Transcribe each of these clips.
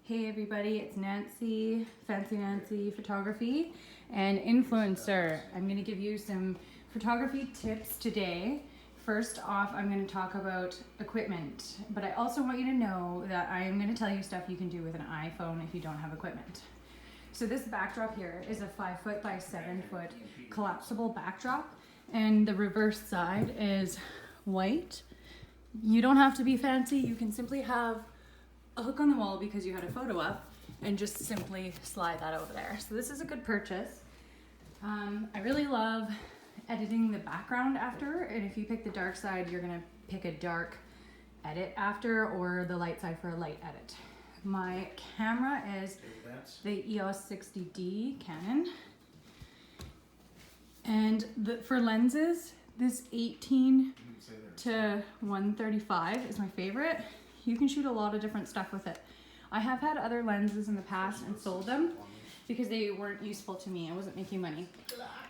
Hey everybody, it's Nancy, Fancy Nancy Photography and Influencer. I'm going to give you some photography tips today. First off, I'm going to talk about equipment, but I also want you to know that I am going to tell you stuff you can do with an iPhone if you don't have equipment. So this backdrop here is a 5 foot by 7 foot collapsible backdrop, and the reverse side is white. You don't have to be fancy, you can simply have a hook on the wall because you had a photo up and just simply slide that over there. So this is a good purchase. I really love editing the background after, and if you pick the dark side, you're gonna pick a dark edit after, or the light side for a light edit. My camera is the EOS 60D Canon, and for lenses, this 18 to 135 is my favorite. You can shoot a lot of different stuff with it. I have had other lenses in the past and sold them because they weren't useful to me. I wasn't making money.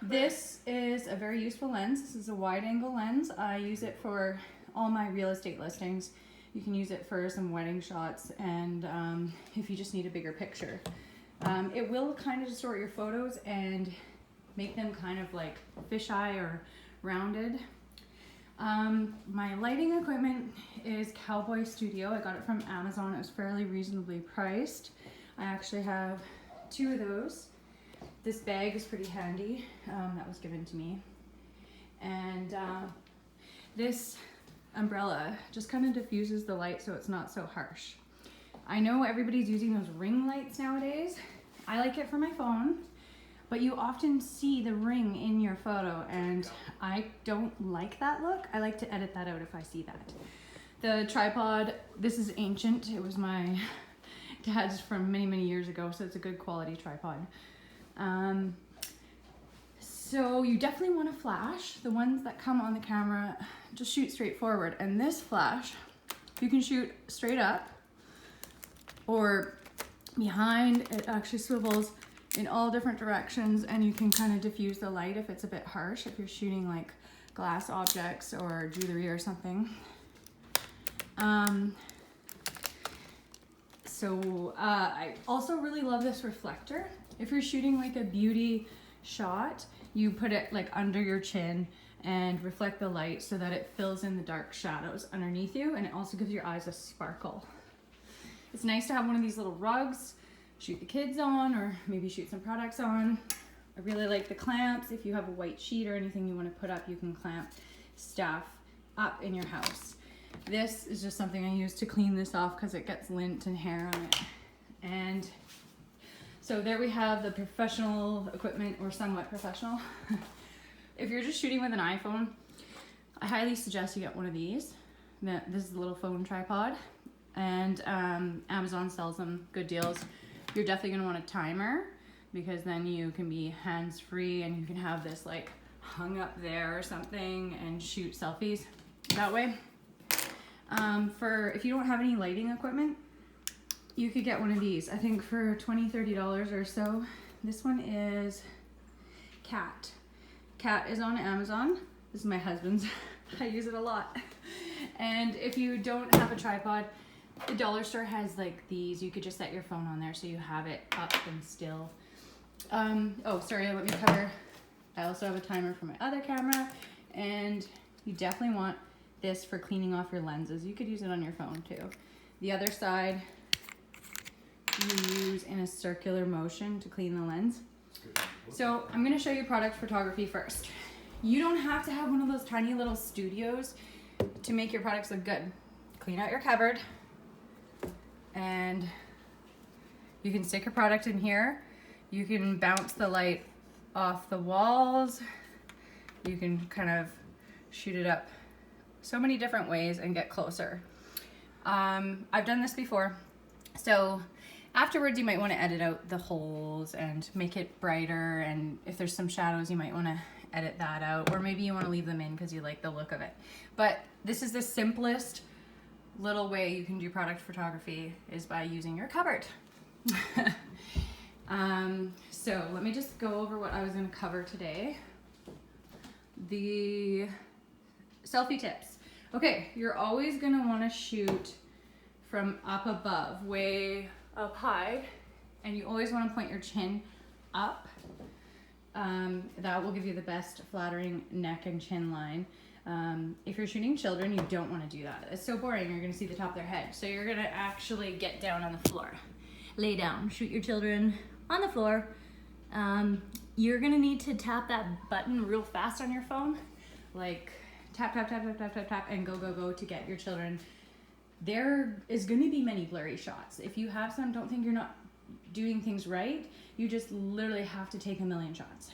This is a very useful lens. This is a wide angle lens. I use it for all my real estate listings. You can use it for some wedding shots and if you just need a bigger picture. It will kind of distort your photos and make them kind of like fisheye or rounded. My lighting equipment is Cowboy Studio. I got it from Amazon. It was fairly reasonably priced. I actually have 2 of those. This bag is pretty handy. That was given to me. And this umbrella just kind of diffuses the light so it's not so harsh. I know everybody's using those ring lights nowadays. I like it for my phone, but you often see the ring in your photo and I don't like that look. I like to edit that out if I see that. The tripod, this is ancient. It was my dad's from many, many years ago, so it's a good quality tripod. So you definitely want a flash. The ones that come on the camera just shoot straight forward. And this flash, you can shoot straight up or behind. It actually swivels in all different directions, and you can kind of diffuse the light if it's a bit harsh, if you're shooting like glass objects or jewelry or something. I also really love this reflector. If you're shooting like a beauty shot, you put it like under your chin and reflect the light so that it fills in the dark shadows underneath you, and it also gives your eyes a sparkle. It's nice to have one of these little rugs, shoot the kids on, or maybe shoot some products on. I really like the clamps. If you have a white sheet or anything you want to put up, you can clamp stuff up in your house. This is just something I use to clean this off because it gets lint and hair on it. And so there we have the professional equipment, or somewhat professional. If you're just shooting with an iPhone, I highly suggest you get one of these. This is a little phone tripod, and Amazon sells them, good deals. You're definitely gonna want a timer because then you can be hands-free and you can have this like hung up there or something and shoot selfies that way. If you don't have any lighting equipment, you could get one of these. I think for $20-30 or so. This one is Cat. Cat is on Amazon. This is my husband's. I use it a lot. And if you don't have a tripod, the dollar store has like these. You could just set your phone on there so you have it up and still. Oh, sorry, let me cover. I also have a timer for my other camera, and you definitely want this for cleaning off your lenses. You could use it on your phone too. The other side you use in a circular motion to clean the lens. So I'm gonna show you product photography first. You don't have to have one of those tiny little studios to make your products look good. Clean out your cupboard, and you can stick your product in here. You can bounce the light off the walls. You can kind of shoot it up so many different ways and get closer. I've done this before. So afterwards you might want to edit out the holes and make it brighter, and if there's some shadows you might want to edit that out, or maybe you want to leave them in because you like the look of it. But this is the simplest little way you can do product photography, is by using your cupboard. So let me just go over what I was going to cover today. The selfie tips. Okay, you're always going to want to shoot from up above, way up high, and you always want to point your chin up. That will give you the best flattering neck and chin line. If you're shooting children, you don't want to do that. It's so boring. You're going to see the top of their head. So you're going to actually get down on the floor. Lay down. Shoot your children on the floor. You're going to need to tap that button real fast on your phone. Like tap, tap, tap, tap, tap, tap, tap, and go, go, go to get your children. There is going to be many blurry shots. If you have some, don't think you're not doing things right. You just literally have to take a million shots.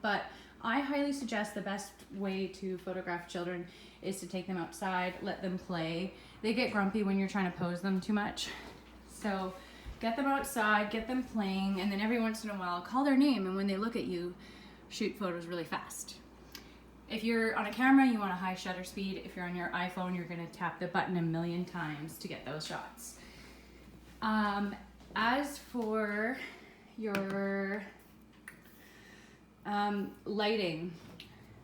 But I highly suggest the best way to photograph children is to take them outside, let them play. They get grumpy when you're trying to pose them too much. So get them outside, get them playing, and then every once in a while call their name, and when they look at you, shoot photos really fast. If you're on a camera, you want a high shutter speed. If you're on your iPhone, you're gonna tap the button a million times to get those shots. As for your lighting,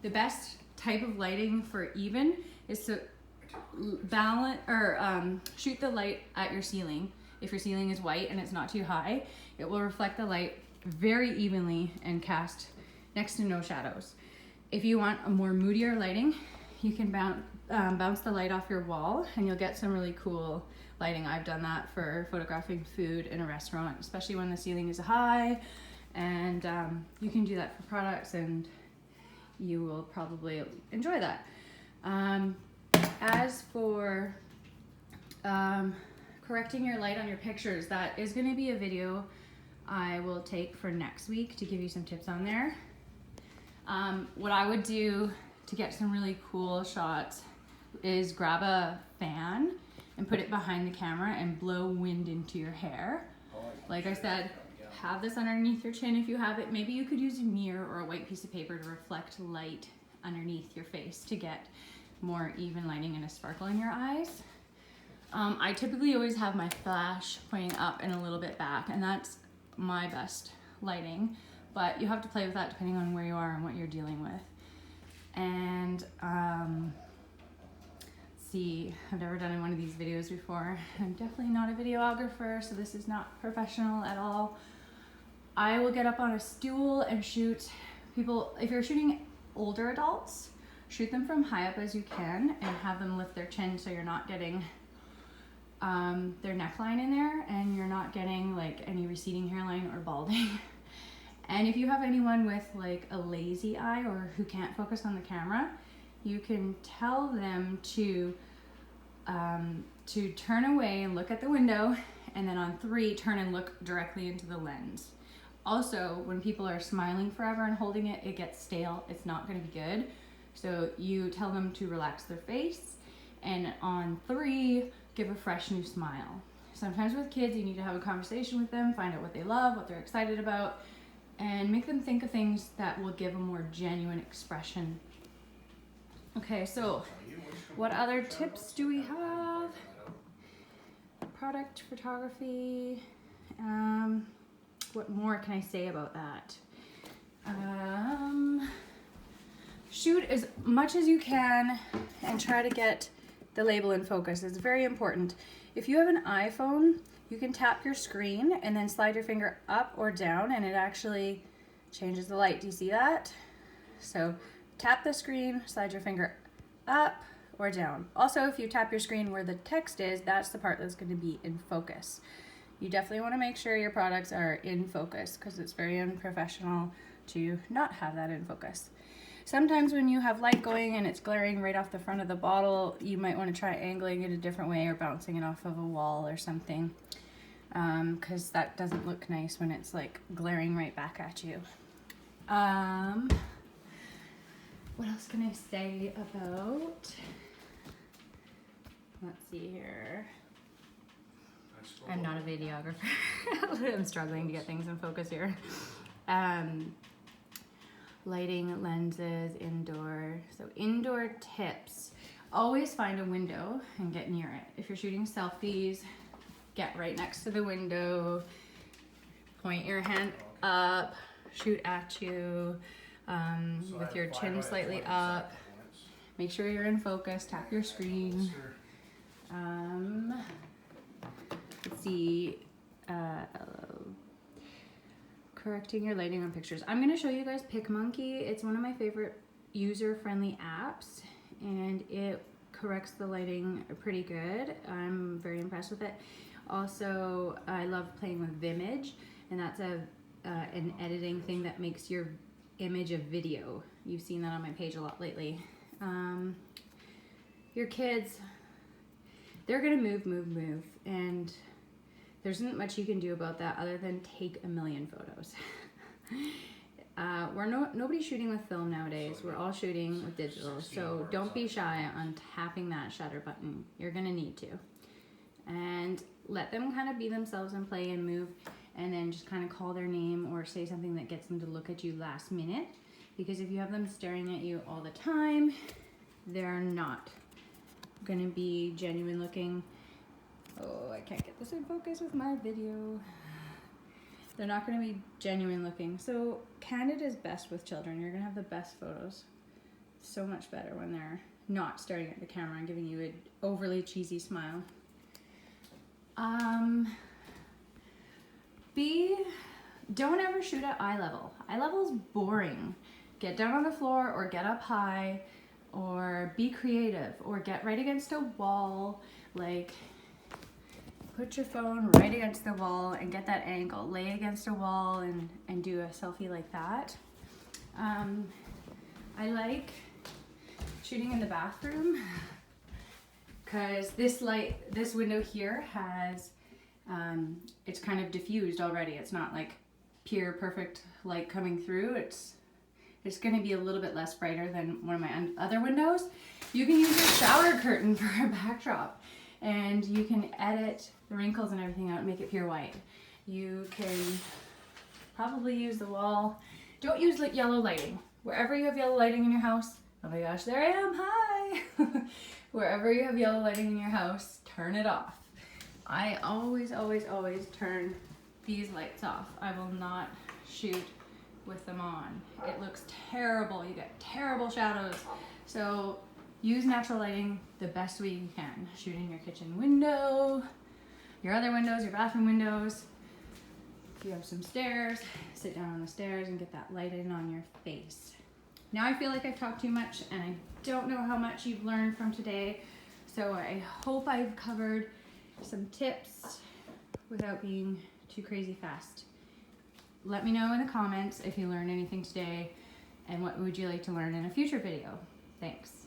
the best type of lighting for even is to balance or shoot the light at your ceiling. If your ceiling is white and it's not too high, it will reflect the light very evenly and cast next to no shadows. If you want a more moodier lighting, you can bounce the light off your wall and you'll get some really cool lighting. I've done that for photographing food in a restaurant, especially when the ceiling is high, and you can do that for products and you will probably enjoy that. As for correcting your light on your pictures, that is going to be a video I will take for next week to give you some tips on there. What I would do to get some really cool shots is grab a fan and put it behind the camera and blow wind into your hair. Like I said, have this underneath your chin if you have it. Maybe you could use a mirror or a white piece of paper to reflect light underneath your face to get more even lighting and a sparkle in your eyes. I typically always have my flash pointing up and a little bit back, and that's my best lighting, but you have to play with that depending on where you are and what you're dealing with. And see, I've never done one of these videos before. I'm definitely not a videographer, so this is not professional at all. I will get up on a stool and shoot people. If you're shooting older adults, shoot them from high up as you can and have them lift their chin so you're not getting their neckline in there and you're not getting like any receding hairline or balding. And if you have anyone with like a lazy eye or who can't focus on the camera, you can tell them to turn away and look at the window, and then on 3, turn and look directly into the lens. Also, when people are smiling forever and holding it, it gets stale. It's not going to be good. So you tell them to relax their face, and on 3, give a fresh new smile. Sometimes with kids, you need to have a conversation with them, find out what they love, what they're excited about, and make them think of things that will give a more genuine expression. Okay, so what other tips do we have? Product photography. What more can I say about that? Shoot as much as you can and try to get the label in focus. It's very important. If you have an iPhone, you can tap your screen and then slide your finger up or down, and it actually changes the light. Do you see that? So tap the screen, slide your finger up or down. Also, if you tap your screen where the text is, that's the part that's going to be in focus. You definitely want to make sure your products are in focus because it's very unprofessional to not have that in focus. Sometimes when you have light going and it's glaring right off the front of the bottle, you might want to try angling it a different way or bouncing it off of a wall or something, because that doesn't look nice when it's like glaring right back at you. What else can I say about, let's see here. I'm not a videographer. I'm struggling to get things in focus here. Lighting, lenses, indoor. So indoor tips. Always find a window and get near it. If you're shooting selfies, get right next to the window. Point your hand up, shoot at you with your chin slightly up. Make sure you're in focus, tap your screen. Let's see, correcting your lighting on pictures. I'm gonna show you guys PicMonkey. It's one of my favorite user-friendly apps, and it corrects the lighting pretty good. I'm very impressed with it. Also, I love playing with Vimage, and that's an editing thing that makes your image a video. You've seen that on my page a lot lately. Your kids, they're gonna move, and there isn't much you can do about that other than take a million photos. Nobody's shooting with film nowadays. We're all shooting with digital, so don't be shy on tapping that shutter button. You're gonna need to. And let them kind of be themselves and play and move, and then just kind of call their name or say something that gets them to look at you last minute. Because if you have them staring at you all the time, they're not gonna be genuine looking. Oh, I can't get this in focus with my video. They're not gonna be genuine looking. So candid is best with children. You're gonna have the best photos. So much better when they're not staring at the camera and giving you an overly cheesy smile. Don't ever shoot at eye level. Eye level is boring. Get down on the floor or get up high, or be creative, or get right against a wall. Like, put your phone right against the wall and get that angle. Lay against a wall and do a selfie like that. I like shooting in the bathroom because this window here has, it's kind of diffused already. It's not like pure perfect light coming through. It's gonna be a little bit less brighter than one of my other windows. You can use your shower curtain for a backdrop, and you can edit the wrinkles and everything out and make it pure white. You can probably use the wall. Don't use like yellow lighting. Wherever you have yellow lighting in your house, oh my gosh, there I am, hi! Wherever you have yellow lighting in your house, turn it off. I always turn these lights off. I will not shoot with them on. It looks terrible. You get terrible shadows. So use natural lighting the best way you can. Shoot in your kitchen window, your other windows, your bathroom windows. If you have some stairs, sit down on the stairs and get that light in on your face. Now I feel like I've talked too much, and I don't know how much you've learned from today. So I hope I've covered some tips without being too crazy fast. Let me know in the comments if you learned anything today, and what would you like to learn in a future video. Thanks.